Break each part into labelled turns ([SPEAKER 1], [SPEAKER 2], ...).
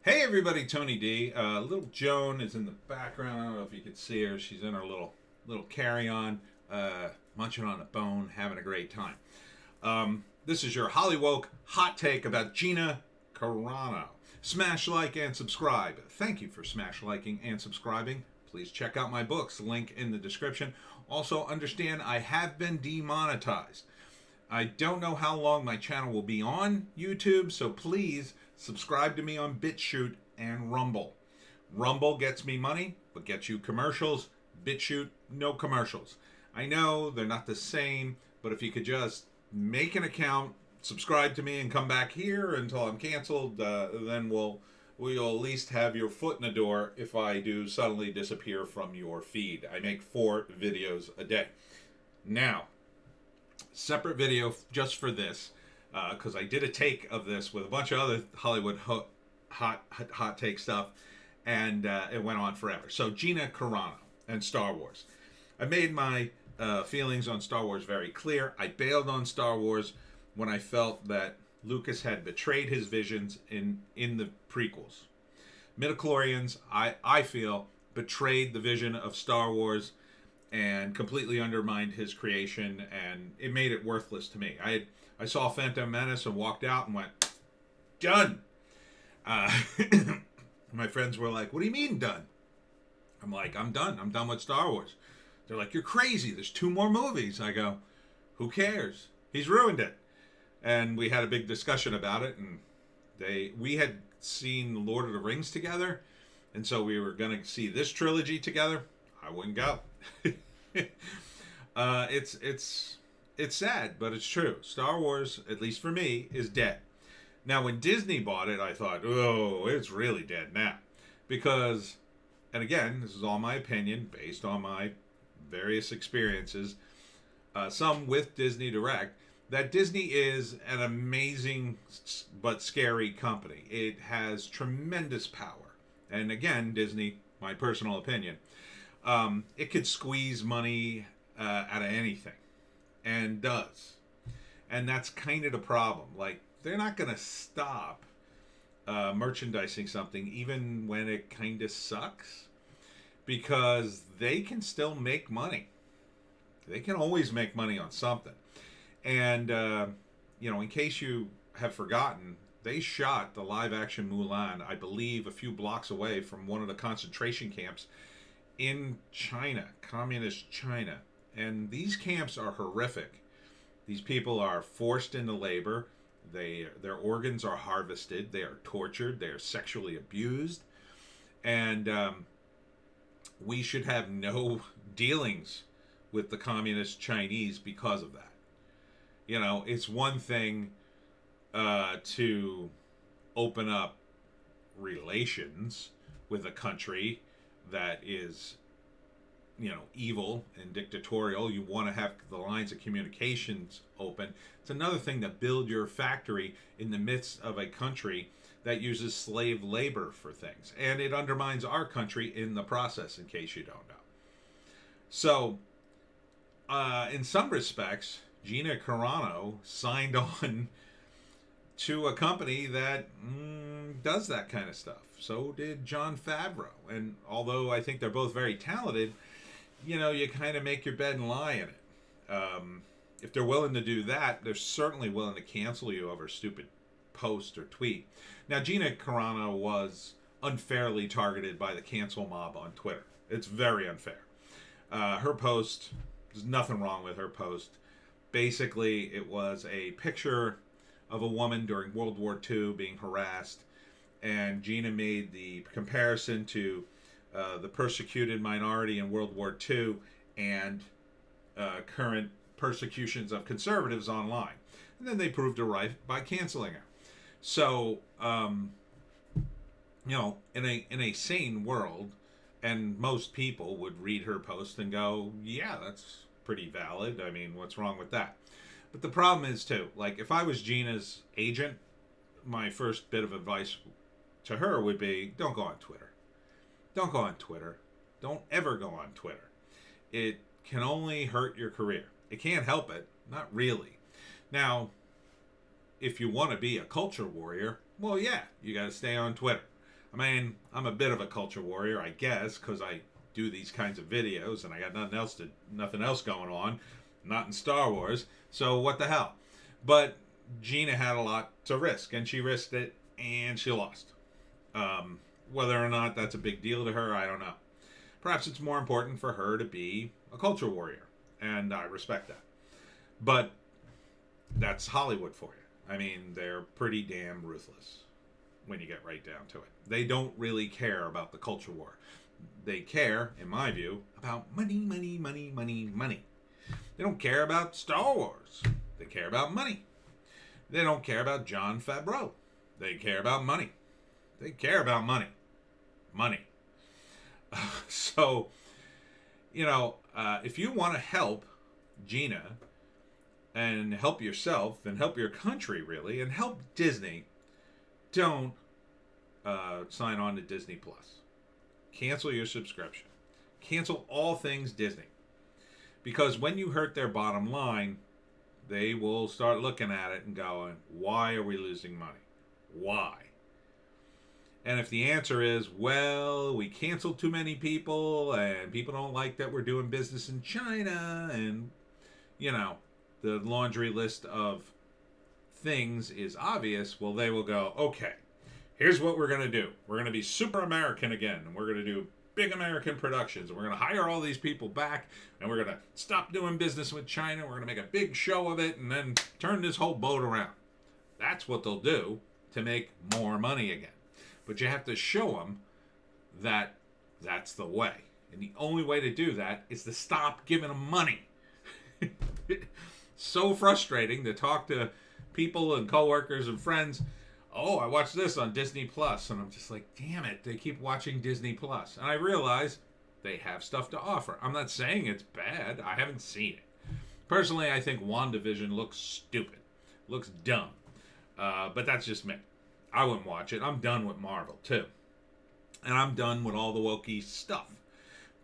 [SPEAKER 1] Hey everybody, Tony D. Little Joan is in the background. I don't know if you can see her. She's in her little carry-on, munching on a bone, having a great time. This is your Hollywoke hot take about Gina Carano. Smash like and subscribe. Thank you for smash liking and subscribing. Please check out my books. Link in the description. Also, understand I have been demonetized. I don't know how long my channel will be on YouTube, so please subscribe to me on BitChute and Rumble. Rumble gets me money, but gets you commercials. BitChute, no commercials. I know they're not the same, but if you could just make an account, subscribe to me, and come back here until I'm canceled, then we'll at least have your foot in the door if I do suddenly disappear from your feed. I make 4 videos a day. Now, separate video just for this, because I did a take of this with a bunch of other Hollywood hot take stuff, and it went on forever. So Gina Carano and Star Wars. I made my feelings on Star Wars very clear. I bailed on Star Wars when I felt that Lucas had betrayed his visions in the prequels. Midichlorians, I feel, betrayed the vision of Star Wars and completely undermined his creation, and it made it worthless to me. I saw Phantom Menace and walked out and went, done. My friends were like, what do you mean done? I'm like, I'm done. I'm done with Star Wars. They're like, you're crazy. There's 2 more movies. I go, who cares? He's ruined it. And we had a big discussion about it, and we had seen Lord of the Rings together, and so we were going to see this trilogy together. I wouldn't go. It's sad, but it's true. Star Wars, at least for me, is dead. Now, when Disney bought it, I thought, oh, it's really dead now. Because, and again, this is all my opinion based on my various experiences, some with Disney Direct, that Disney is an amazing but scary company. It has tremendous power. And again, Disney, my personal opinion, it could squeeze money out of anything, and does. And that's kind of the problem. Like, they're not going to stop merchandising something even when it kind of sucks, because they can still make money. They can always make money on something. And, in case you have forgotten, they shot the live-action Mulan, I believe, a few blocks away from one of the concentration camps in China, communist China. And these camps are horrific. These people are forced into labor. Their organs are harvested. They are tortured. They are sexually abused. And we should have no dealings with the communist Chinese because of that. It's one thing to open up relations with a country that is, evil and dictatorial. You want to have the lines of communications open. It's another thing to build your factory in the midst of a country that uses slave labor for things. And it undermines our country in the process, in case you don't know. So, in some respects, Gina Carano signed on to a company that does that kind of stuff. So did Jon Favreau. And although I think they're both very talented, you kind of make your bed and lie in it. If they're willing to do that, they're certainly willing to cancel you over a stupid post or tweet. Now, Gina Carano was unfairly targeted by the cancel mob on Twitter. It's very unfair. Her post, there's nothing wrong with her post. Basically, it was a picture of a woman during World War II being harassed, and Gina made the comparison to the persecuted minority in World War II and current persecutions of conservatives online. And then they proved her right by canceling her. So, in a sane world, and most people would read her post and go, yeah, that's pretty valid. I mean, what's wrong with that? But the problem is, too, like, if I was Gina's agent, my first bit of advice to her would be, don't go on Twitter. Don't go on Twitter. Don't ever go on Twitter. It can only hurt your career. It can't help it. Not really. Now, if you want to be a culture warrior, well, yeah, you got to stay on Twitter. I mean, I'm a bit of a culture warrior, I guess, because I do these kinds of videos and I got nothing else going on, not in Star Wars. So what the hell? But Gina had a lot to risk, and she risked it, and she lost. Whether or not that's a big deal to her, I don't know. Perhaps it's more important for her to be a culture warrior, and I respect that. But that's Hollywood for you. I mean, they're pretty damn ruthless when you get right down to it. They don't really care about the culture war. They care, in my view, about money, money, money, money, money. They don't care about Star Wars. They care about money. They don't care about Jon Favreau. They care about money. They care about money. Money. So, if you want to help Gina and help yourself and help your country, really, and help Disney, don't sign on to Disney Plus. Cancel your subscription. Cancel all things Disney. Because when you hurt their bottom line, they will start looking at it and going, why are we losing money? Why? And if the answer is, well, we canceled too many people and people don't like that we're doing business in China and, the laundry list of things is obvious, well, they will go, okay, here's what we're going to do. We're going to be super American again, and we're going to do big American productions, and we're going to hire all these people back, and we're going to stop doing business with China. We're going to make a big show of it and then turn this whole boat around. That's what they'll do to make more money again. But you have to show them that that's the way. And the only way to do that is to stop giving them money. So frustrating to talk to people and coworkers and friends. Oh, I watched this on Disney Plus. And I'm just like, damn it, they keep watching Disney Plus. And I realize they have stuff to offer. I'm not saying it's bad. I haven't seen it. Personally, I think WandaVision looks stupid. Looks dumb. But that's just me. I wouldn't watch it. I'm done with Marvel, too. And I'm done with all the wokey stuff.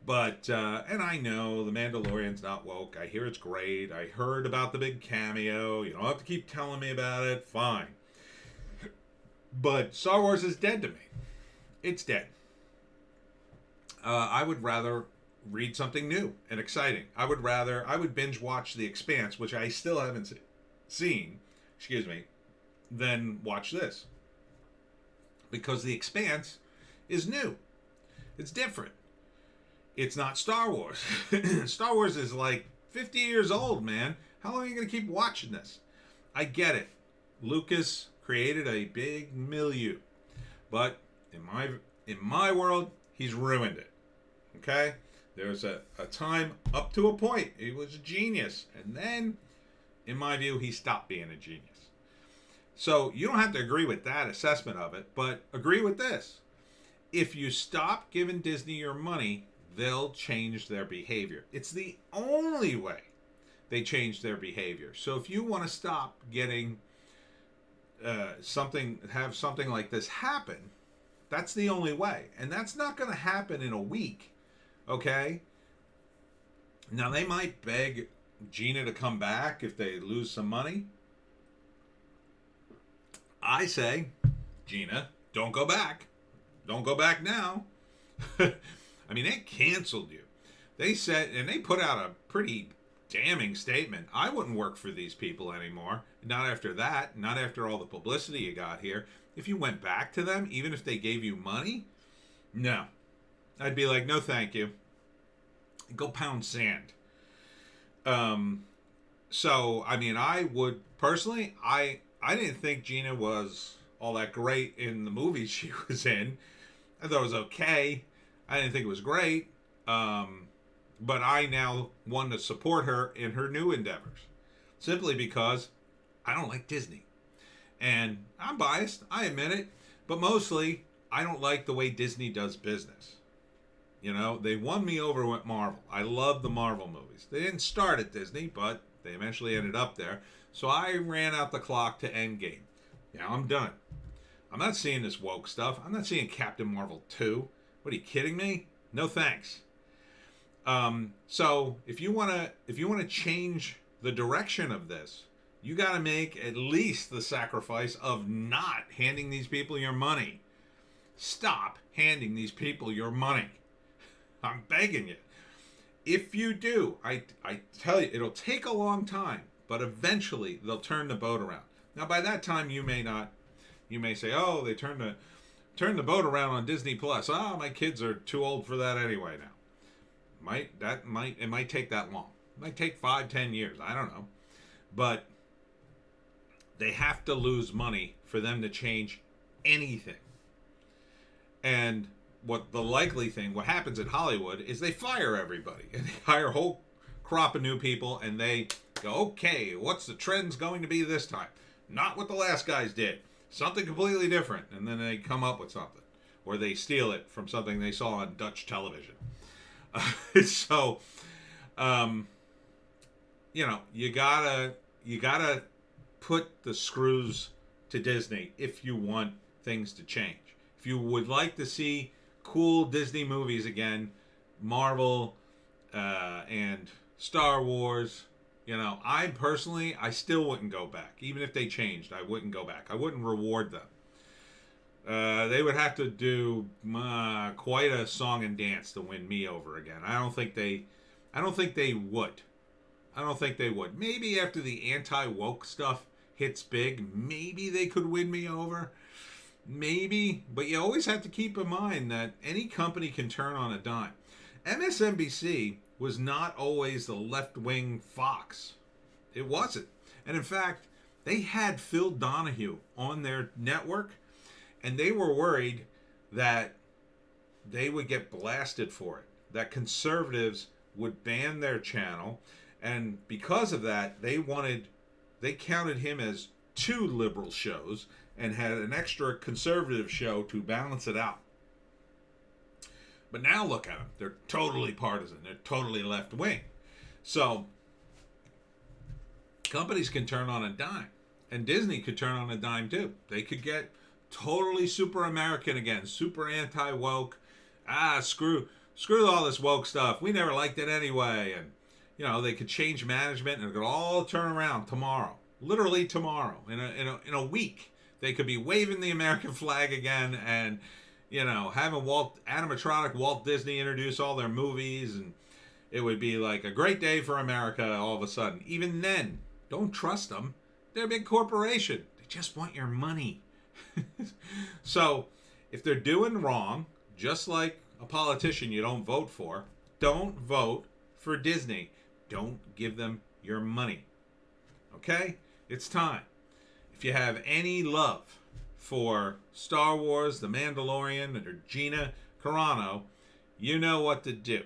[SPEAKER 1] But, and I know the Mandalorian's not woke. I hear it's great. I heard about the big cameo. You don't have to keep telling me about it. Fine. But Star Wars is dead to me. It's dead. I would rather read something new and exciting. I would binge watch The Expanse, which I still haven't seen, than watch this. Because The Expanse is new. It's different. It's not Star Wars. Star Wars is like 50 years old, man. How long are you going to keep watching this? I get it. Lucas created a big milieu. But in my world, he's ruined it. Okay? There's a time up to a point. He was a genius. And then, in my view, he stopped being a genius. So you don't have to agree with that assessment of it, but agree with this. If you stop giving Disney your money, they'll change their behavior. It's the only way they change their behavior. So if you want to stop getting have something like this happen, that's the only way. And that's not going to happen in a week, okay? Now, they might beg Gina to come back if they lose some money. I say, Gina, don't go back. Don't go back now. I mean, they canceled you. They said, and they put out a pretty damning statement. I wouldn't work for these people anymore. Not after that. Not after all the publicity you got here. If you went back to them, even if they gave you money, no. I'd be like, no, thank you. Go pound sand. So, I mean, I would, personally, I didn't think Gina was all that great in the movies she was in. I thought it was okay. I didn't think it was great. But I now want to support her in her new endeavors. Simply because I don't like Disney. And I'm biased. I admit it. But mostly, I don't like the way Disney does business. You know, they won me over with Marvel. I love the Marvel movies. They didn't start at Disney, but they eventually ended up there. So I ran out the clock to Endgame. Now I'm done. I'm not seeing this woke stuff. I'm not seeing Captain Marvel 2. What, are you kidding me? No thanks. So if you wanna change the direction of this, you got to make at least the sacrifice of not handing these people your money. stop handing these people your money. I'm begging you. If you do, I tell you, it'll take a long time, but eventually they'll turn the boat around. Now, by that time, you may not. You may say, "Oh, they turned the boat around on Disney Plus. Oh, my kids are too old for that anyway now." It might take that long. It might take 5-10 years. I don't know, but they have to lose money for them to change anything. And what happens in Hollywood is they fire everybody and they hire a whole crop of new people and they go, okay, what's the trends going to be this time? Not what the last guys did. Something completely different. And then they come up with something. Or they steal it from something they saw on Dutch television. So, you gotta put the screws to Disney if you want things to change. If you would like to see cool Disney movies again, Marvel and Star Wars, I still wouldn't go back. Even if they changed, I wouldn't go back. I wouldn't reward them. They would have to do quite a song and dance to win me over again. I don't think they would. I don't think they would. Maybe after the anti-woke stuff hits big, maybe they could win me over. Maybe, but you always have to keep in mind that any company can turn on a dime. MSNBC was not always the left-wing Fox. It wasn't. And in fact, they had Phil Donahue on their network, and they were worried that they would get blasted for it, that conservatives would ban their channel, and because of that, they counted him as 2 liberal shows and had an extra conservative show to balance it out. But now look at them. They're totally partisan. They're totally left-wing. So companies can turn on a dime. And Disney could turn on a dime too. They could get totally super American again. Super anti-woke. Screw all this woke stuff. We never liked it anyway. And, they could change management and it could all turn around tomorrow. Literally tomorrow. In a week. They could be waving the American flag again and, having animatronic Walt Disney introduce all their movies, and it would be like a great day for America all of a sudden. Even then, don't trust them. They're a big corporation. They just want your money. So, if they're doing wrong, just like a politician you don't vote for, don't vote for Disney. Don't give them your money. Okay? It's time. If you have any love for Star Wars, The Mandalorian, or Gina Carano, you know what to do.